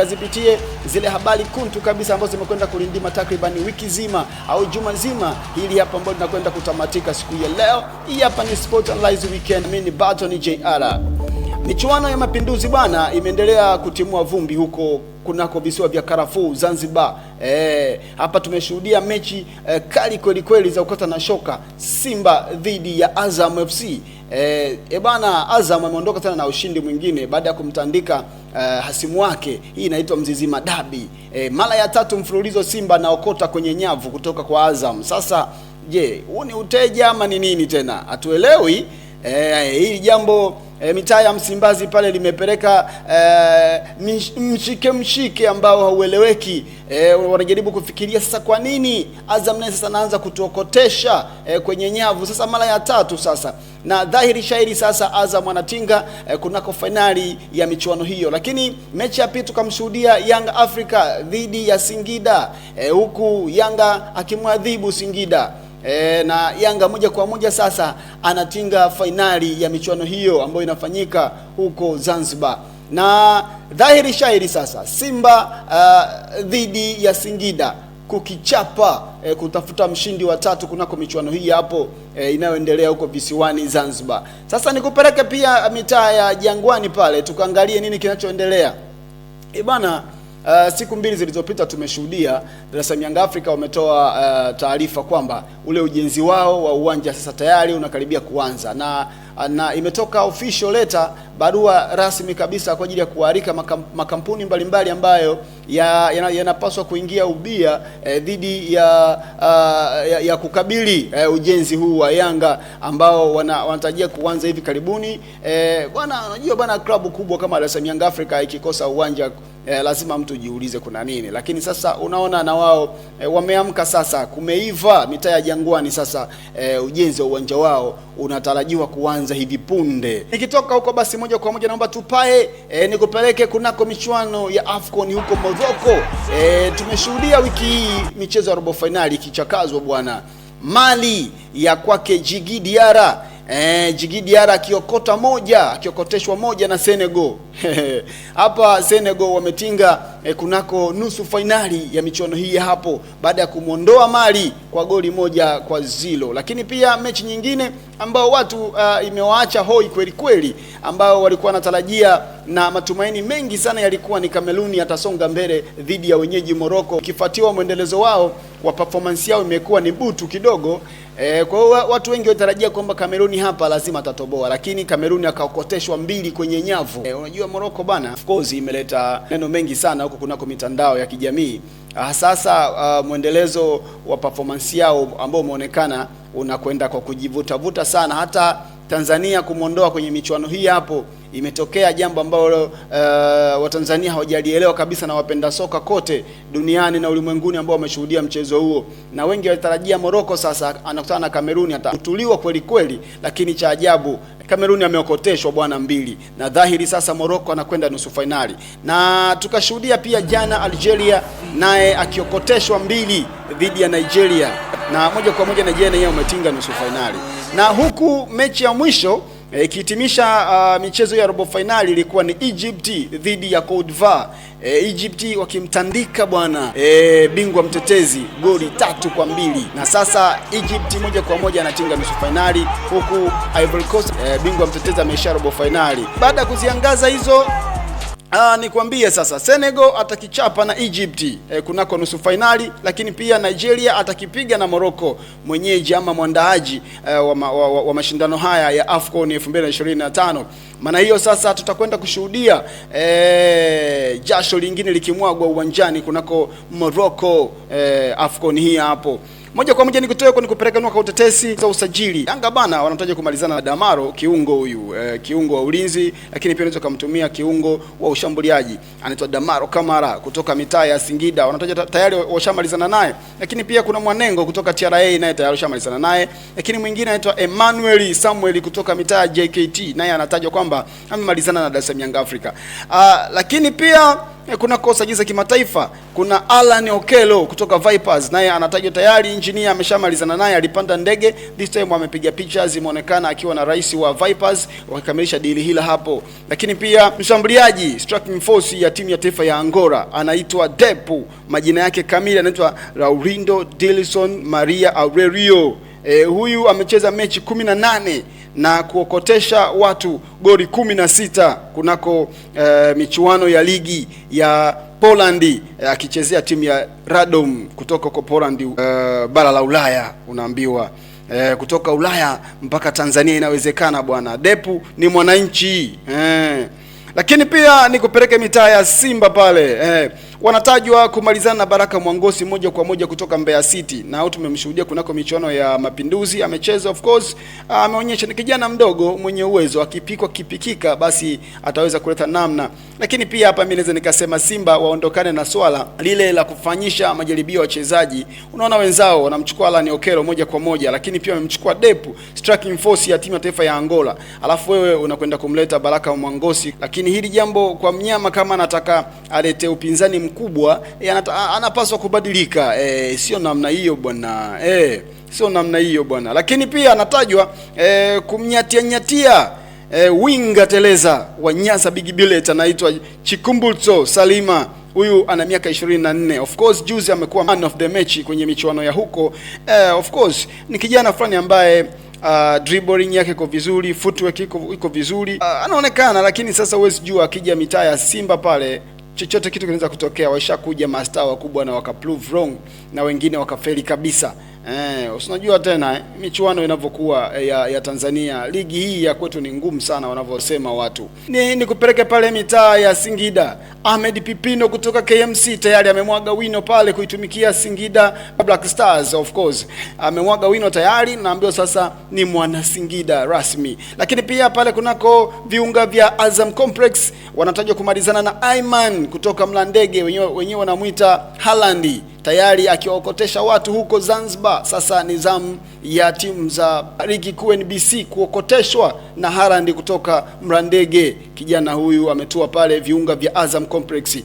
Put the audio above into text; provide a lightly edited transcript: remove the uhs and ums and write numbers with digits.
tukazipitie zile habari kuntu kabisa ambazo zimekwenda kulindima takriban wiki zima au juma nzima hili hapa ambalo tunakwenda kutamatika siku ya leo. Hii hapa ni Sport Analyze Weekend. Mimi ni Barton JR. Michuano ya Mapinduzi bwana imeendelea kutimua vumbi huko kunako visiwa vya Karafuu Zanzibar. Hapa tumeshuhudia mechi kali kweli kweli za ukata na shoka, Simba dhidi ya Azam FC. Bwana Azam ameondoka tena na ushindi mwingine baada ya kumtandika hasimu wake. Hii inaitwa Mzizima Dabi. Mara ya 3 mfululizo Simba naokota kwenye nyavu kutoka kwa Azam. Sasa je, huu ni uteja ama ni nini tena? Hatuelewi. Hili jambo mitaa ya Msimbazi pale limepeleka mshike ambao haueleweki. Wanajaribu kufikiria sasa kwa nini Azam naye sasa anaanza kutuokotesha kwenye nyavu sasa mara ya 3 sasa, na dhahiri shairi sasa Azam anatinga kunako finali ya michuano hiyo. Lakini mechi ya pili tukamshuhudia Young Africa dhidi ya Singida, huku Yanga akimwadhibu Singida. Na Yanga moja kwa moja sasa anatinga finali ya michuano hiyo ambayo inafanyika huko Zanzibar. Na dhahiri shairi sasa Simba dhidi ya Singida kukichapa kutafuta mshindi wa 3 kunako michuano hii hapo inayoendelea huko visiwani Zanzibar. Sasa nikupeleke pia mitaa ya Jangwani pale tukaangalie nini kinachoendelea. Bana, siku 2 zilizopita tumeshuhudia Dar es Salaam Young Africa wametoa taarifa kwamba ule ujenzi wao wa uwanja sasa tayari unakaribia kuanza, na imetoka official letter, barua rasmi kabisa kwa ajili ya kualika makampuni mbalimbali ambayo yanapaswa kuingia ubia dhidi ya kukabili ujenzi huu wa Yanga ambao wanatarajia kuanza hivi karibuni. Bwana, unajua bwana, klabu kubwa kama Dar es Salaam Young Africa ikikosa uwanja lazima mtu jiulize kuna nini. Lakini sasa unaona na wao wameamka sasa, kumeiva mitaa ya Jangwani sasa. Ujenzi wa uwanja wao unatarajiwa kuanza hivi punde. Nikitoka huko basi moja kwa moja naomba tupae nikupeleke kunako michuano ya AFCON huko Morocco. Tumeshuhudia wiki hii michezo ya robo finali ikichakazwa bwana. Mali ya kwake Djigui Diarra, Djigui Diarra akiokoteshwa moja na Senegal. Hapa Senegal wametinga kunako nusu finali ya michuano hii hapo baada ya kumuondoa Mali kwa goli 1-0. Lakini pia mechi nyingine ambao watu imewaacha hoi kweli kweli, ambao walikuwa wanatarajia na matumaini mengi sana yalikuwa ni Kameruni atasonga mbele dhidi ya wenyeji Morocco, kifuatiwa mwendelezo wao wa performance yao imekuwa ni butu kidogo. Kwa hiyo watu wengi watarajia kwamba Kameruni hapa lazima atatoboa, lakini Kameruni akaokoteshwa 2 kwenye nyavu. Unajua Morocco bana, of course imeleta neno mengi sana huko kunako mitandao ya kijamii. Sasa mwendelezo wa performance yao ambao umeonekana unakwenda kwa kujivuta sana. Hata Tanzania kumondoa kwenye michuano hii hapo imetokea jambo ambalo Watanzania hawajalielewa kabisa, na wapenda soka kote duniani na ulimwenguni ambao wameshuhudia mchezo huo. Na wengi walitarajia Morocco sasa anakutana na Kameruni atatuliwa kweli kweli, lakini cha ajabu Kameruni ameokoteshwa bwana 2, na dhahiri sasa Morocco anakwenda nusu finali. Na tukashuhudia pia jana Algeria naye akiokoteshwa 2 dhidi ya Nigeria, na moja kwa moja Nigeria yao umetinga nusu finali. Na huku mechi ya mwisho ikihitimisha michezo ya robo finali ilikuwa ni Egypt dhidi ya Cote d'Ivoire. Egypt wakimtandika bwana bingwa mtetezi goli 3-2, na sasa Egypt moja kwa moja anatinga nusu finali, huku Ivory Coast bingwa mtetezi amesha robo finali. Baada ya kuziangaza hizo nikwambie sasa Senegal atakichapa na Egypt kunako nusu finali, lakini pia Nigeria atakipiga na Morocco, mwenyeji ama mwandaaji wa mashindano haya ya AFCON 2025. Maana hiyo sasa tutakwenda kushuhudia jasho lingine likimwagwa uwanjani kunako Morocco AFCON hii hapo. Moja kwa moja nikutoe kwa nikupeleka kwa utetesi za usajili. Yanga bana wanataka kumalizana na Damaro, kiungo huyu, kiungo wa ulinzi, lakini pia unaweza kumtumia kiungo wa ushambuliaji. Anaitwa Damaro Kamara kutoka mitaa ya Singida. Wanataka tayari washamalizana naye. Lakini pia kuna Mwanengo kutoka TRA naye tayari washamalizana naye. Lakini mwingine anaitwa Emmanuel Samuel kutoka mitaa ya JKT, naye anatajwa kwamba amemalizana na Dar es Salaam Young Africa. Lakini pia kuna usajili za kimataifa. Kuna Alan Okello kutoka Vipers, naye anatajwa tayari. Engineer ameshamalizana naye, alipanda ndege, this time amepiga picha, zimeonekana akiwa na rais wa Vipers wakikamilisha deal hila hapo. Lakini pia mshambuliaji striking force ya timu ya taifa ya Angola anaitwa Depu, majina yake kamili anaitwa Laurindo Dilson Maria Aurelio. Huyu amecheza mechi 18 na kuokotesha watu goli 16 kunako michuano ya ligi ya Poland, akichezea timu ya Radom kutoka kwa Poland, bara la Ulaya. Unaambiwa kutoka Ulaya mpaka Tanzania inawezekana bwana. Depu ni mwananchi. Lakini pia nikupeleke mitaa ya Simba pale. Wanatajwa kumalizana na Baraka Mwangosi moja kwa moja kutoka Mbeya City, na tumemshuhudia kunako michuano ya Mapinduzi, amecheza of course, ameonyesha ni kijana mdogo mwenye uwezo, akipikwa kipikika basi ataweza kuleta namna. Lakini pia hapa mimi naweza nikasema Simba waondokane na swala lile la kufanyisha majaribio wachezaji. Unaona wenzao wanamchukua Alan Okello moja kwa moja, lakini pia wamemchukua Depu, striking force ya timu ya taifa ya Angola, alafu wewe unakwenda kumleta Baraka Mwangosi. Lakini hili jambo kwa mnyama kama anataka alete upinzani mkubwa, anapaswa kubadilika. Sio namna hiyo bwana. Sio namna hiyo bwana. Lakini pia anatajwa kumnyatia winga teleza wa Nyasa Big Bullet, anaitwa Chikumbutso Salima. Huyu ana miaka 24. Of course juzi amekuwa man of the match kwenye michuano ya huko. Of course ni kijana fulani ambaye dribbling yake iko vizuri, footwork iko vizuri, anaonekana. Lakini sasa huwezi jua akija mitaa ya Simba pale chochote kitu kinaweza kutokea. Washakuja mastaa wakubwa na wakaprove wrong na wengine wakafeli kabisa. Usinajua tena michuano inavyokuwa ya Tanzania. Ligi hii ya kwetu ni ngumu sana wanavyosema watu. Ni kupeleke pale mitaa ya Singida. Ahmed Pipino kutoka KMC tayari amemwaga wino pale kuitumikia Singida Black Stars. Of course amemwaga wino tayari, naambiwa sasa ni mwana Singida rasmi. Lakini pia pale kunako viunga vya Azam Complex wanatajwa kumalizana na Aiman kutoka Mlandege, wenyewe wanamuita Haaland, tayari akiwaokotesha watu huko Zanzibar. Sasa ni zamu ya timu za ligi kuu NBC kuokoteshwa na Haaland kutoka Mlandege. Kijana huyu ametua pale viunga vya Azam Complex.